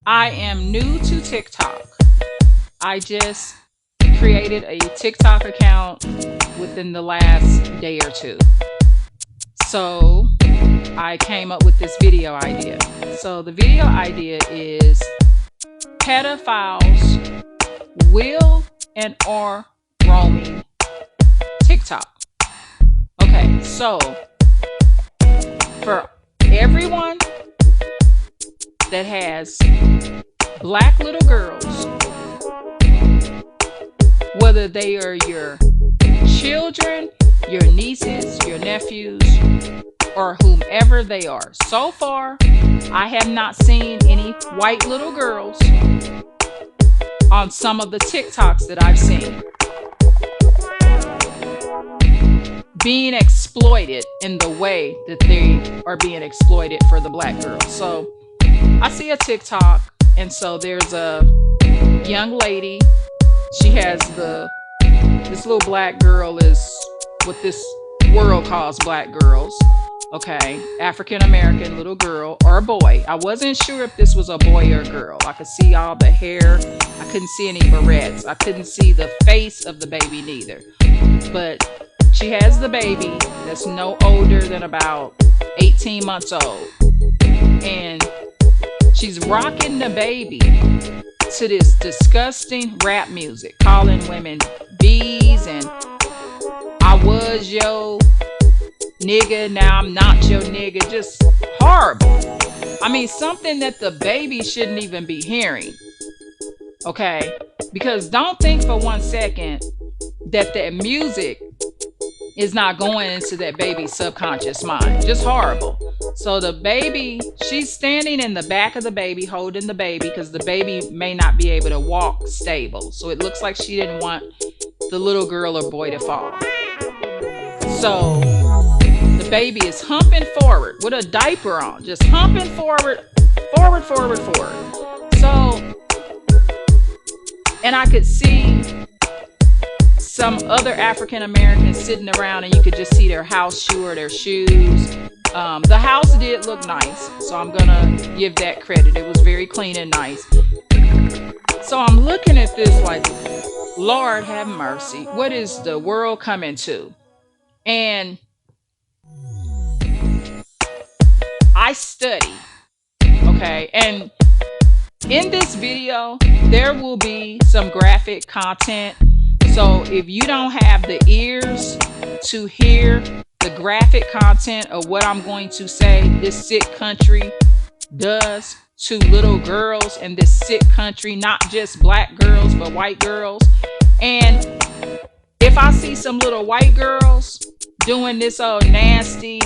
I am new to TikTok. I just created a TikTok account within the last day or two. So I came up with this video idea. So the video idea is pedophiles will and are roaming TikTok. Okay, so for everyone that has black little girls, whether they are your children, your nieces, your nephews, or whomever they are. So far, I have not seen any white little girls on some of the TikToks that I've seen being exploited in the way that they are being exploited for the black girls. So I see a TikTok, and so there's a young lady. She has this little black girl is what this world calls black girls. Okay, African American little girl or a boy. I wasn't sure if this was a boy or a girl. I could see all the hair. I couldn't see any barrettes. I couldn't see the face of the baby neither. But she has the baby that's no older than about 18 months old. And she's rocking the baby to this disgusting rap music, calling women bees and I was yo nigga, now I'm not your nigga. Just horrible. I mean, something that the baby shouldn't even be hearing. Okay? Because don't think for 1 second that that music is not going into that baby's subconscious mind. Just horrible. So the baby, she's standing in the back of the baby, holding the baby, because the baby may not be able to walk stable. So it looks like she didn't want the little girl or boy to fall. So the baby is humping forward with a diaper on, just humping forward. So, and I could see some other African Americans sitting around, and you could just see their house shoe or their shoes. The house did look nice, so I'm gonna give that credit. It was very clean and nice. So I'm looking at this like, Lord have mercy. What is the world coming to? And I study, okay? And in this video, there will be some graphic content. So if you don't have the ears to hear the graphic content of what I'm going to say this sick country does to little girls in this sick country, not just black girls, but white girls. And if I see some little white girls doing this old nasty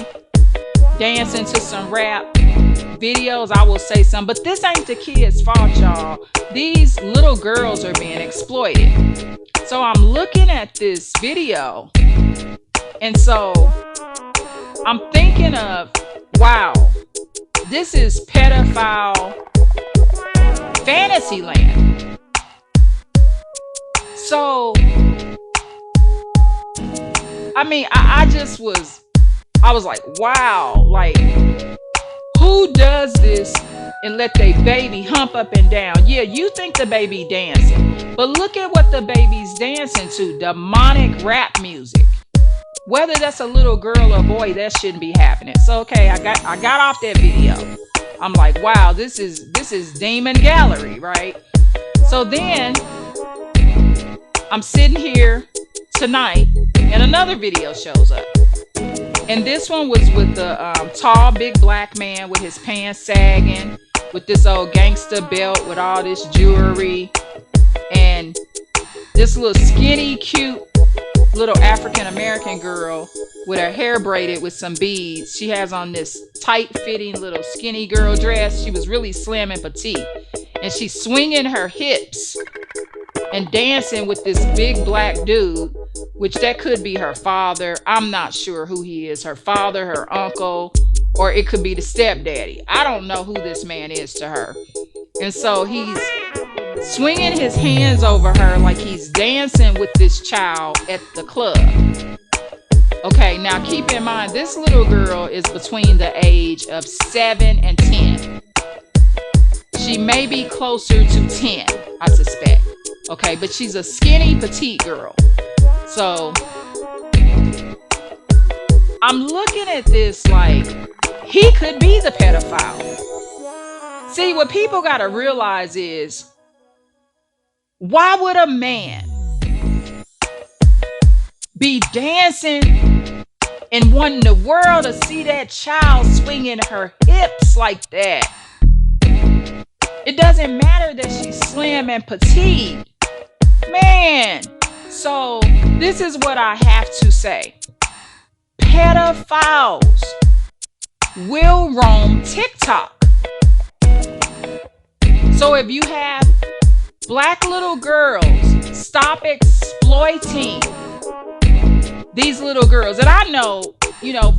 dancing to some rap videos, I will say something. But this ain't the kids' fault, y'all. These little girls are being exploited. So I'm looking at this video, and so I'm thinking of, wow, this is pedophile fantasy land. So, I mean, I was like, wow, like, who does this and let their baby hump up and down? Yeah, you think the baby dancing, but look at what the baby's dancing to. Demonic rap music. Whether that's a little girl or boy, that shouldn't be happening. So okay, I got off that video. I'm like, wow, this is demon gallery, right? So then I'm sitting here tonight and another video shows up. And this one was with the tall, big black man with his pants sagging, with this old gangster belt with all this jewelry, and this little skinny, cute little African American girl with her hair braided with some beads. She has on this tight-fitting little skinny girl dress. She was really slim and petite, and she's swinging her hips and dancing with this big black dude, which that could be her father. I'm not sure who he is, her father, her uncle, or it could be the stepdaddy. I don't know who this man is to her. And so he's swinging his hands over her like he's dancing with this child at the club. Okay, now keep in mind, this little girl is between the age of 7 and 10. She may be closer to 10, I suspect. Okay, but she's a skinny, petite girl. So I'm looking at this like he could be the pedophile. See, what people got to realize is, why would a man be dancing and wanting the world to see that child swinging her hips like that? It doesn't matter that she's slim and petite. Man, so this is what I have to say. Pedophiles will roam TikTok. So if you have black little girls, stop exploiting these little girls. And I know,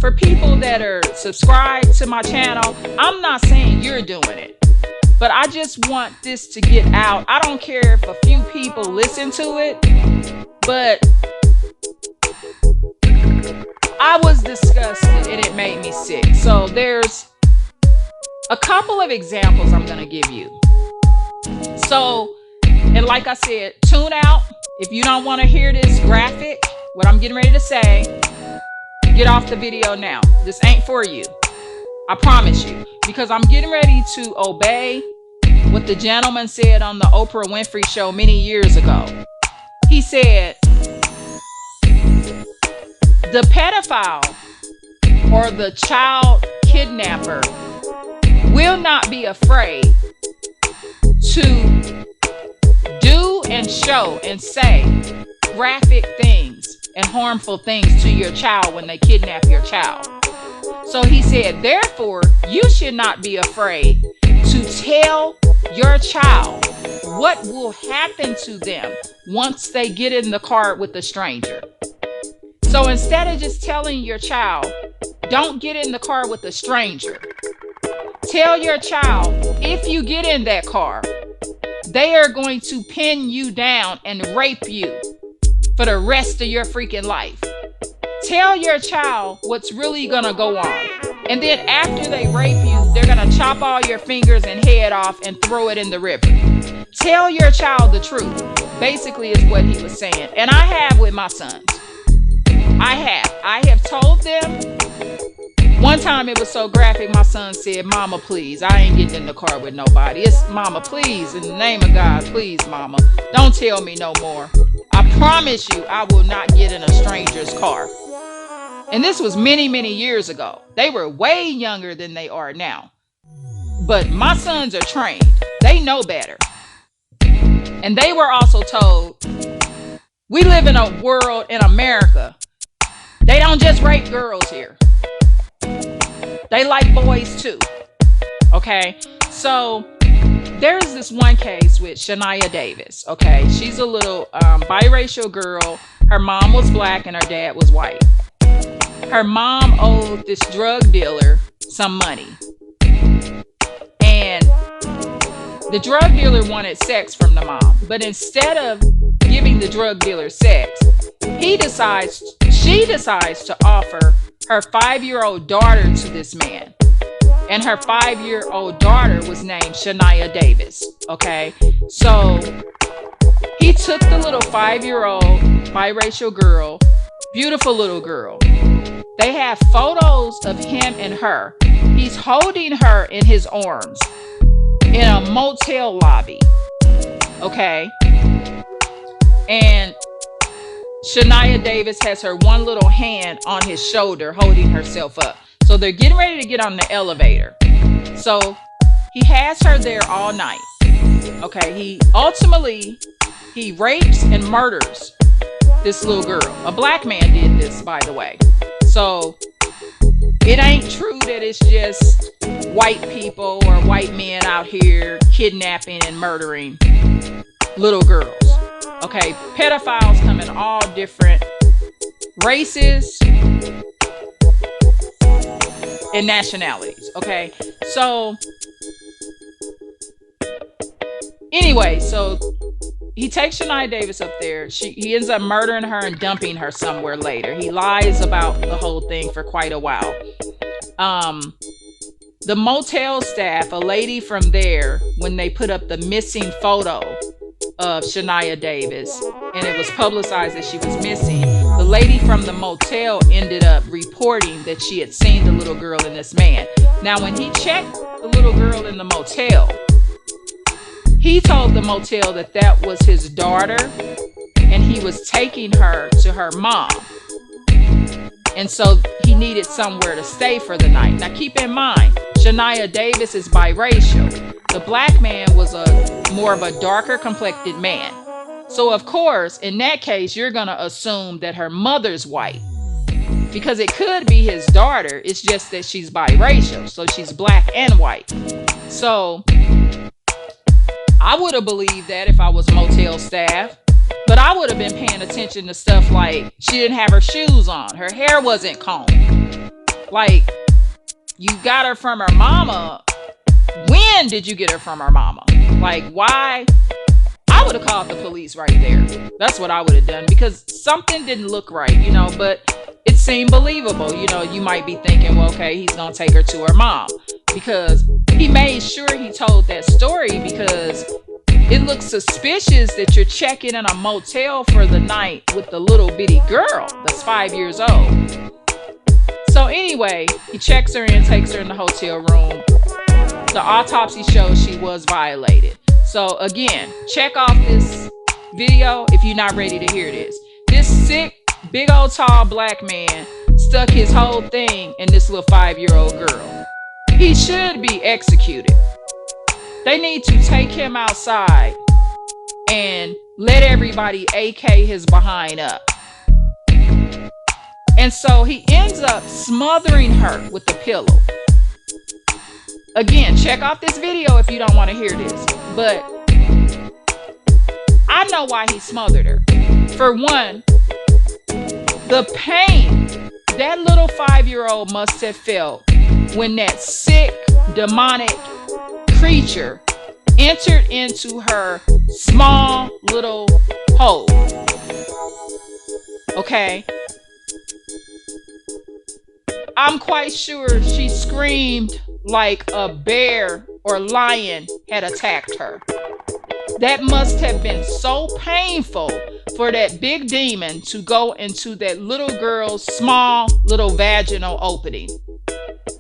for people that are subscribed to my channel, I'm not saying you're doing it, but I just want this to get out. I don't care if a few people listen to it, but I was disgusted and it made me sick. So there's a couple of examples I'm going to give you. So, and like I said, tune out. If you don't want to hear this graphic, what I'm getting ready to say, get off the video now. This ain't for you. I promise you. Because I'm getting ready to obey what the gentleman said on the Oprah Winfrey show many years ago. He said, the pedophile or the child kidnapper will not be afraid to do and show and say graphic things and harmful things to your child when they kidnap your child. So he said, therefore, you should not be afraid to tell your child what will happen to them once they get in the car with a stranger. So instead of just telling your child, don't get in the car with a stranger, tell your child, if you get in that car, they are going to pin you down and rape you for the rest of your freaking life. Tell your child what's really gonna go on. And then after they rape you, they're gonna chop all your fingers and head off and throw it in the river. Tell your child the truth, basically is what he was saying. And I have with my sons. I have told them. One time it was so graphic, my son said, Mama, please, I ain't getting in the car with nobody. It's Mama, please, in the name of God, please, Mama, don't tell me no more. I promise you, I will not get in a stranger's car. And this was many, many years ago. They were way younger than they are now. But my sons are trained. They know better. And they were also told, we live in a world in America. They don't just rape girls here. They like boys too. Okay. So there's this one case with Shania Davis. Okay. She's a little biracial girl. Her mom was black and her dad was white. Her mom owed this drug dealer some money. And the drug dealer wanted sex from the mom. But instead of giving the drug dealer sex, she decides to offer her 5-year-old daughter to this man. And her 5-year-old daughter was named Shania Davis. Okay. So he took the little 5-year-old biracial girl, beautiful little girl. They have photos of him and her. He's holding her in his arms in a motel lobby. Okay. And Shania Davis has her one little hand on his shoulder holding herself up. So they're getting ready to get on the elevator. So he has her there all night. Okay. He rapes and murders this little girl. A black man did this, by the way. So it ain't true that it's just white people or white men out here kidnapping and murdering little girls. Okay, pedophiles come in all different races and nationalities. Okay, so anyway, so he takes Shania Davis up there. He ends up murdering her and dumping her somewhere later. He lies about the whole thing for quite a while. The motel staff, a lady from there, when they put up the missing photo of Shania Davis and it was publicized that she was missing, the lady from the motel ended up reporting that she had seen the little girl and this man. Now, when he checked the little girl in the motel, he told the motel that that was his daughter and he was taking her to her mom. And so he needed somewhere to stay for the night. Now keep in mind, Shania Davis is biracial. The black man was more of a darker complected man. So of course, in that case, you're going to assume that her mother's white. Because it could be his daughter. It's just that she's biracial. So she's black and white. So I would have believed that if I was motel staff. But I would have been paying attention to stuff like she didn't have her shoes on. Her hair wasn't combed. Like, you got her from her mama. When did you get her from her mama? Like, why? I would have called the police right there. That's what I would have done because something didn't look right, you know, but it seemed believable. You know, you might be thinking, well, okay, he's going to take her to her mom because he made sure he told that story because it looks suspicious that you're checking in a motel for the night with the little bitty girl that's 5 years old. So anyway, he checks her in, takes her in the hotel room. The autopsy shows she was violated. So again, check off this video if you're not ready to hear this. This sick, big old tall black man stuck his whole thing in this little 5-year-old girl. He should be executed. They need to take him outside and let everybody AK his behind up. And so he ends up smothering her with the pillow. Again, check off this video if you don't want to hear this. But I know why he smothered her. For one, the pain that little 5-year-old must have felt when that sick, demonic creature entered into her small little hole. Okay? I'm quite sure she screamed like a bear or lion had attacked her. That must have been so painful for that big demon to go into that little girl's small little vaginal opening.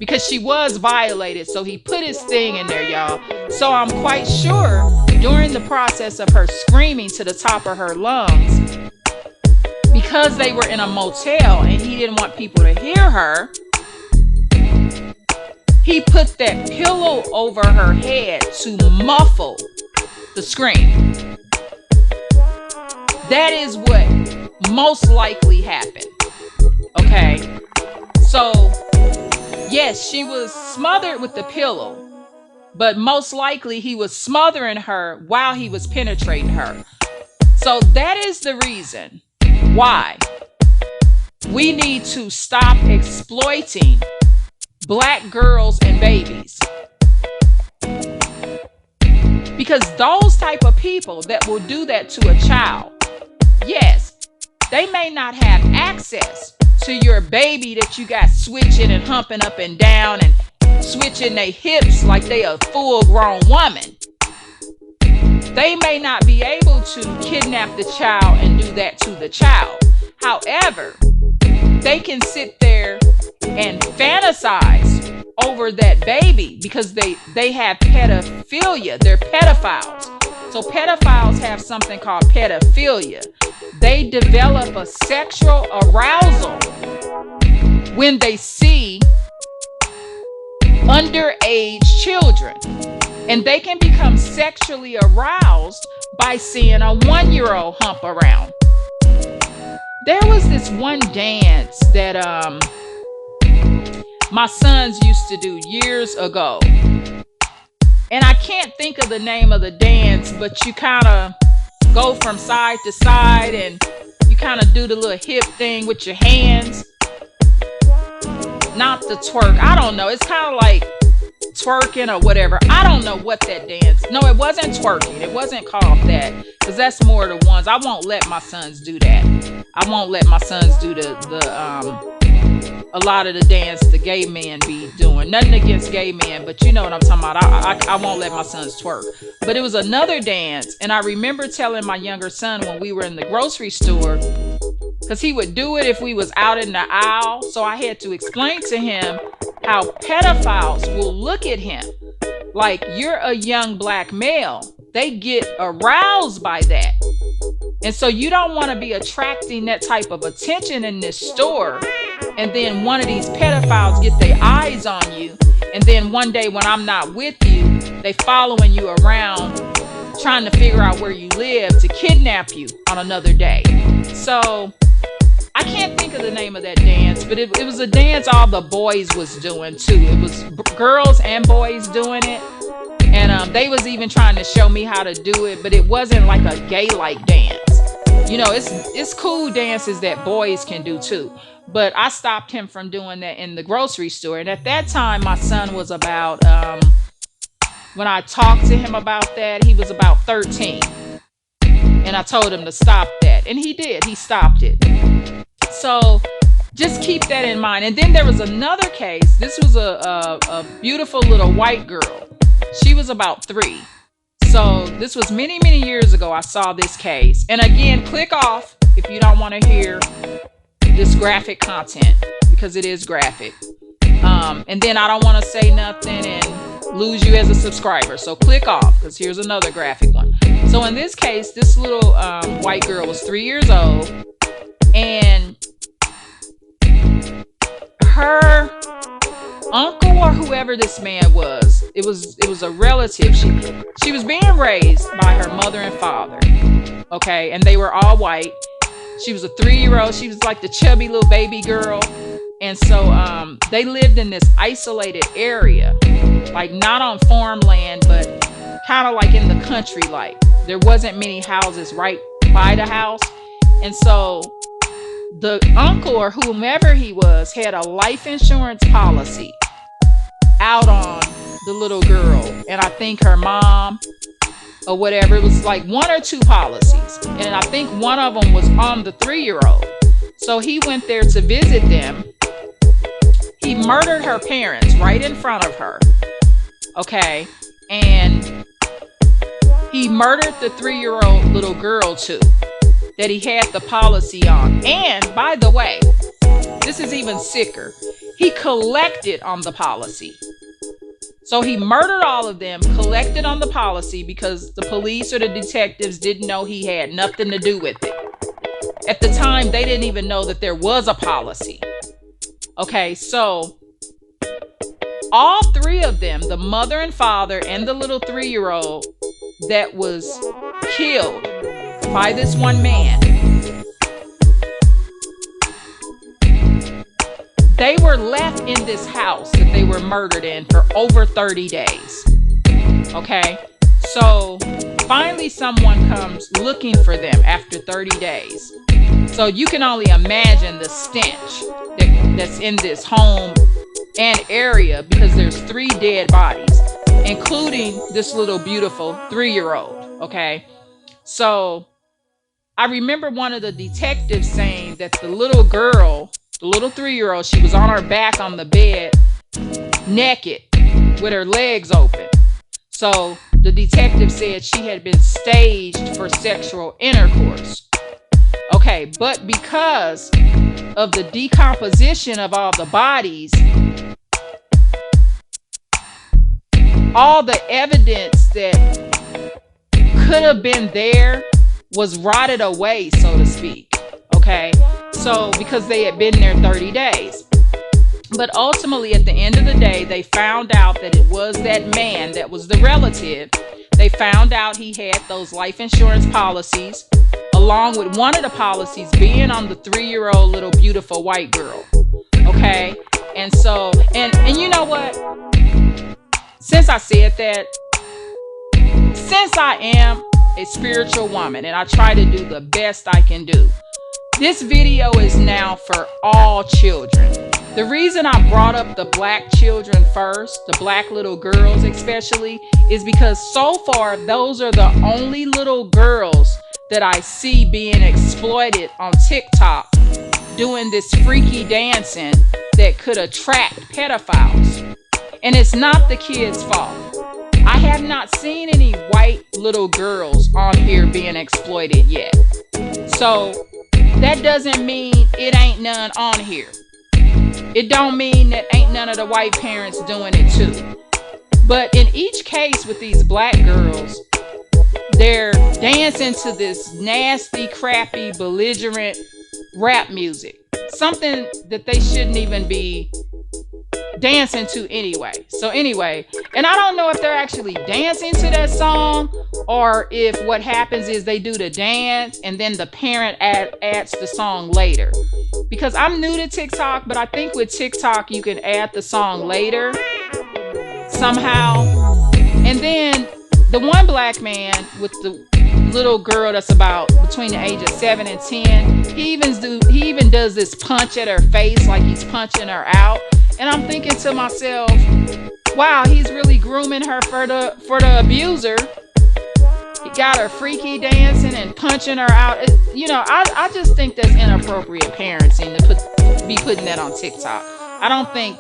Because she was violated, so he put his thing in there, y'all. So I'm quite sure during the process of her screaming to the top of her lungs, because they were in a motel and he didn't want people to hear her, he put that pillow over her head to muffle the scream. That is what most likely happened. Okay? So yes, she was smothered with the pillow, but most likely he was smothering her while he was penetrating her. So that is the reason why we need to stop exploiting black girls and babies. Because those type of people that will do that to a child, yes, they may not have access to your baby that you got switching and humping up and down and switching their hips like they a full-grown woman. They may not be able to kidnap the child and do that to the child. However, they can sit there and fantasize over that baby because they have pedophilia. They're pedophiles. So pedophiles have something called pedophilia. They develop a sexual arousal when they see underage children. And they can become sexually aroused by seeing a 1-year-old hump around. There was this one dance that my sons used to do years ago. And I can't think of the name of the dance, but you kind of go from side to side and you kind of do the little hip thing with your hands. Not the twerk. I don't know. It's kind of like twerking or whatever. I don't know what that dance. No, it wasn't twerking. It wasn't called that. Because that's more the ones. I won't let my sons do that. I won't let my sons do the a lot of the dance the gay men be doing. Nothing against gay men, but you know what I'm talking about. I won't let my sons twerk. But it was another dance, and I remember telling my younger son when we were in the grocery store, because he would do it if we was out in the aisle. So I had to explain to him how pedophiles will look at him like, you're a young black male. They get aroused by that. And so you don't want to be attracting that type of attention in this store. And then one of these pedophiles get their eyes on you. And then one day when I'm not with you, they following you around trying to figure out where you live to kidnap you on another day. So I can't think of the name of that dance, but it was a dance all the boys was doing too. It was girls and boys doing it. And they was even trying to show me how to do it, but it wasn't like a gay-like dance. You know, it's cool dances that boys can do too. But I stopped him from doing that in the grocery store. And at that time, my son was about, when I talked to him about that, he was about 13. And I told him to stop that. And he did. He stopped it. So just keep that in mind. And then there was another case. This was a beautiful little white girl. She was about 3. So this was many, many years ago I saw this case. And again, click off if you don't want to hear this graphic content, because it is graphic. And then I don't want to say nothing and lose you as a subscriber. So click off, because here's another graphic one. So in this case, this little white girl was 3 years old, and her uncle or whoever this man was, it was a relative. She was being raised by her mother and father, okay, and they were all white. She was a 3-year-old. She was like the chubby little baby girl. And so they lived in this isolated area, like not on farmland, but kind of like in the country. Like there wasn't many houses right by the house. And so the uncle or whomever he was had a life insurance policy out on the little girl. And I think her mom or whatever, it was like 1 or 2 policies. And I think one of them was on the 3-year-old. So he went there to visit them. He murdered her parents right in front of her. Okay. And he murdered the 3-year-old little girl too, that he had the policy on. And by the way, this is even sicker. He collected on the policy. So he murdered all of them, collected on the policy because the police or the detectives didn't know he had nothing to do with it. At the time, they didn't even know that there was a policy. Okay, so all 3 of them, the mother and father and the little 3-year-old that was killed by this one man, they were left in this house that they were murdered in for over 30 days. Okay, so finally someone comes looking for them after 30 days. So you can only imagine the stench that's in this home and area, because there's 3 dead bodies, including this little beautiful 3-year-old. Okay, so I remember one of the detectives saying that the little girl, the little 3-year-old, she was on her back on the bed, naked, with her legs open. So the detective said she had been staged for sexual intercourse. Okay, but because of the decomposition of all the bodies, all the evidence that could have been there was rotted away, so to speak. Okay, so because they had been there 30 days. But ultimately, at the end of the day, they found out that it was that man that was the relative. They found out he had those life insurance policies, along with one of the policies being on the 3-year-old little beautiful white girl. Okay, and so, and you know what? Since I said that, since I am a spiritual woman and I try to do the best I can do, this video is now for all children. The reason I brought up the black children first, the black little girls especially, is because so far those are the only little girls that I see being exploited on TikTok doing this freaky dancing that could attract pedophiles. And it's not the kids' fault. I have not seen any white little girls on here being exploited yet. So that doesn't mean it ain't none on here. It don't mean that ain't none of the white parents doing it too. But in each case with these black girls, they're dancing to this nasty, crappy, belligerent rap music. Something that they shouldn't even be dancing to anyway. So anyway, and I don't know if they're actually dancing to that song or if what happens is they do the dance and then the parent adds the song later. Because I'm new to TikTok, but I think with TikTok you can add the song later somehow. And then the one black man with the little girl that's about between the age of 7 and 10, he even does this punch at her face like he's punching her out. And I'm thinking to myself, wow, he's really grooming her for the abuser. He got her freaky dancing and punching her out. I just think that's inappropriate parenting to be putting that on TikTok. I don't think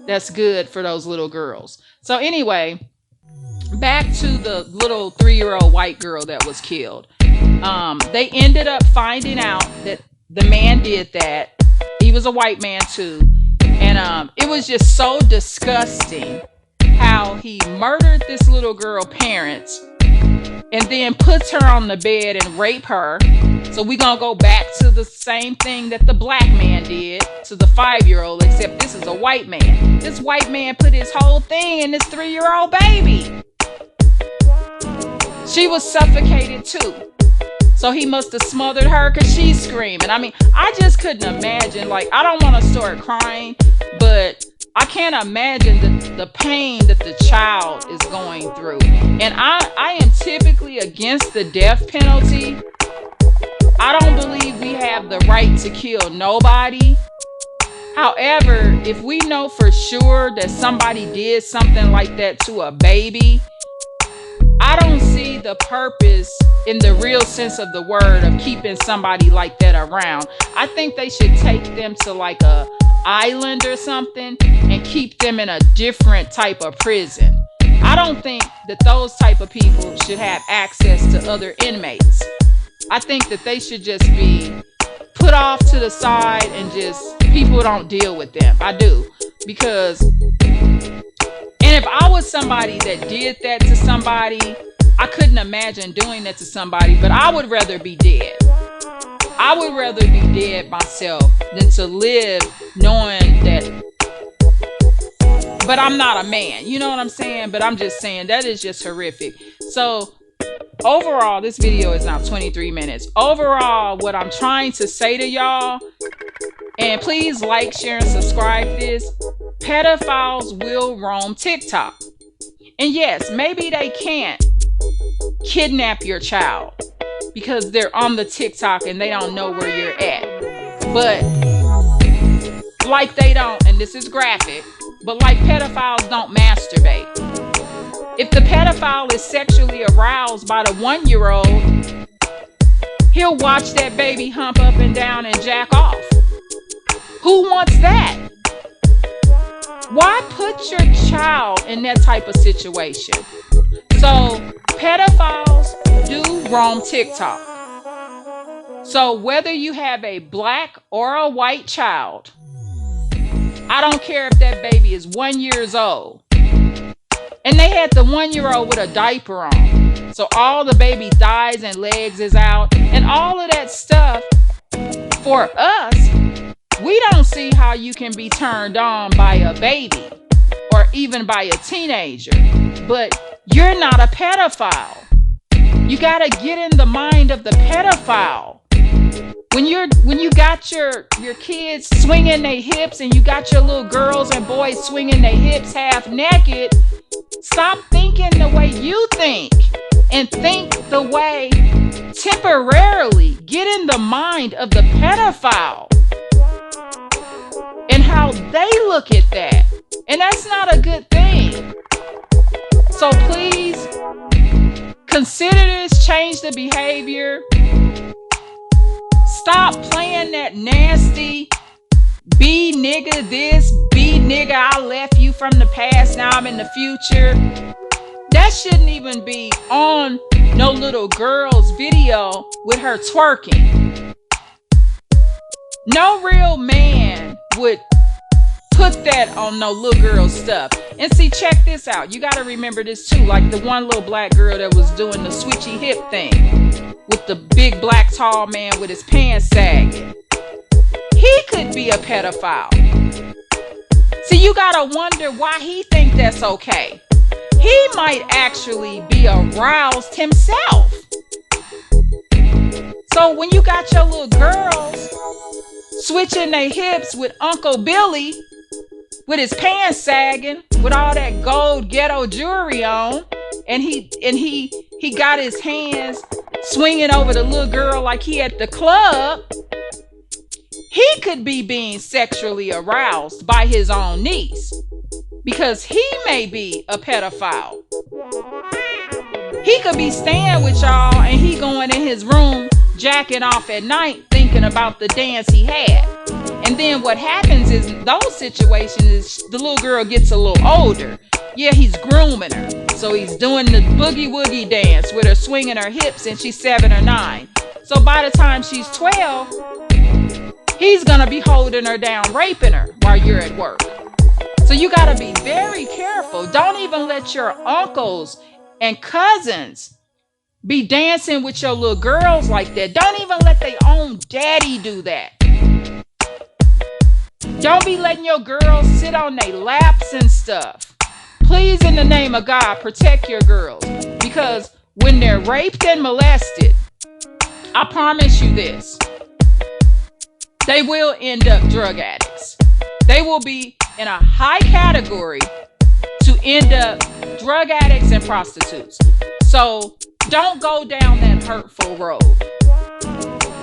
that's good for those little girls. So anyway, back to the little 3-year-old white girl that was killed. They ended up finding out that the man did that. He was a white man too. And it was just so disgusting how he murdered this little girl parents and then puts her on the bed and rape her. So we're going to go back to the same thing that the black man did to the 5-year-old, except this is a white man. This white man put his whole thing in this 3-year-old baby. She was suffocated too. So he must have smothered her because she's screaming. I mean, I just couldn't imagine. Like, I don't want to start crying, but I can't imagine the pain that the child is going through. And I am typically against the death penalty. I don't believe we have the right to kill nobody. However, if we know for sure that somebody did something like that to a baby, I don't see the purpose in the real sense of the word of keeping somebody like that around. I think they should take them to like a island or something and keep them in a different type of prison. I don't think that those type of people should have access to other inmates. I think that they should just be put off to the side and just people don't deal with them. I do. Because and if I was somebody that did that to somebody, I couldn't imagine doing that to somebody, but I would rather be dead. I would rather be dead myself than to live knowing that. But I'm not a man, you know what I'm saying? But I'm just saying that is just horrific. So overall, this video is now 23 minutes. Overall, what I'm trying to say to y'all, and please like, share, and subscribe this, pedophiles will roam TikTok. And yes, maybe they can't kidnap your child because they're on the TikTok and they don't know where you're at. But like they don't, and this is graphic, but like pedophiles don't masturbate. If the pedophile is sexually aroused by the 1-year-old, he'll watch that baby hump up and down and jack off. Who wants that? Why put your child in that type of situation? So pedophiles do roam TikTok. So whether you have a black or a white child, I don't care if that baby is 1 year old. And they had the 1-year-old with a diaper on. So all the baby thighs and legs is out. And all of that stuff, for us, we don't see how you can be turned on by a baby or even by a teenager. But you're not a pedophile. You got to get in the mind of the pedophile. When you got your kids swinging their hips and you got your little girls and boys swinging their hips half naked, stop thinking the way you think and think the way temporarily. Get in the mind of the pedophile and how they look at that. And that's not a good thing. So please consider this, change the behavior. Stop playing that nasty be nigga this, be nigga I left you from the past, now I'm in the future. That shouldn't even be on no little girl's video with her twerking. No real man would put that on no little girl stuff. And see, check this out. You got to remember this too. Like the one little black girl that was doing the switchy hip thing with the big black tall man with his pants sagging. He could be a pedophile. See, you got to wonder why he think that's okay. He might actually be aroused himself. So when you got your little girls switching their hips with Uncle Billy with his pants sagging, with all that gold ghetto jewelry on, and he got his hands swinging over the little girl like he at the club, he could be being sexually aroused by his own niece because he may be a pedophile. He could be staying with y'all and he going in his room jacking off at night thinking about the dance he had. And then what happens is in those situations is the little girl gets a little older. Yeah, he's grooming her. So he's doing the boogie woogie dance with her swinging her hips and she's 7 or 9. So by the time she's 12, he's gonna be holding her down, raping her while you're at work. So you gotta be very careful. Don't even let your uncles and cousins be dancing with your little girls like that. Don't even let their own daddy do that. Don't be letting your girls sit on their laps and stuff. Please, in the name of God, protect your girls. Because when they're raped and molested, I promise you this, they will end up drug addicts. They will be in a high category to end up drug addicts and prostitutes. So don't go down that hurtful road.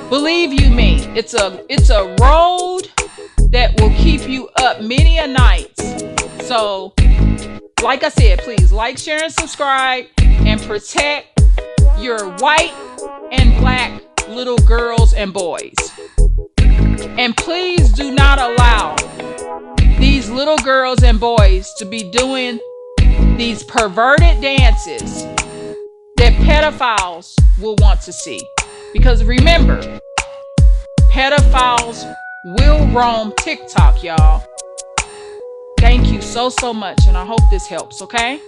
Believe you me, it's a road that will keep you up many a night. So, like I said, please like, share, and subscribe, and protect your white and black little girls and boys. And please do not allow these little girls and boys to be doing these perverted dances that pedophiles will want to see. Because remember, pedophiles will roam TikTok, y'all. Thank you so much, and I hope this helps, okay?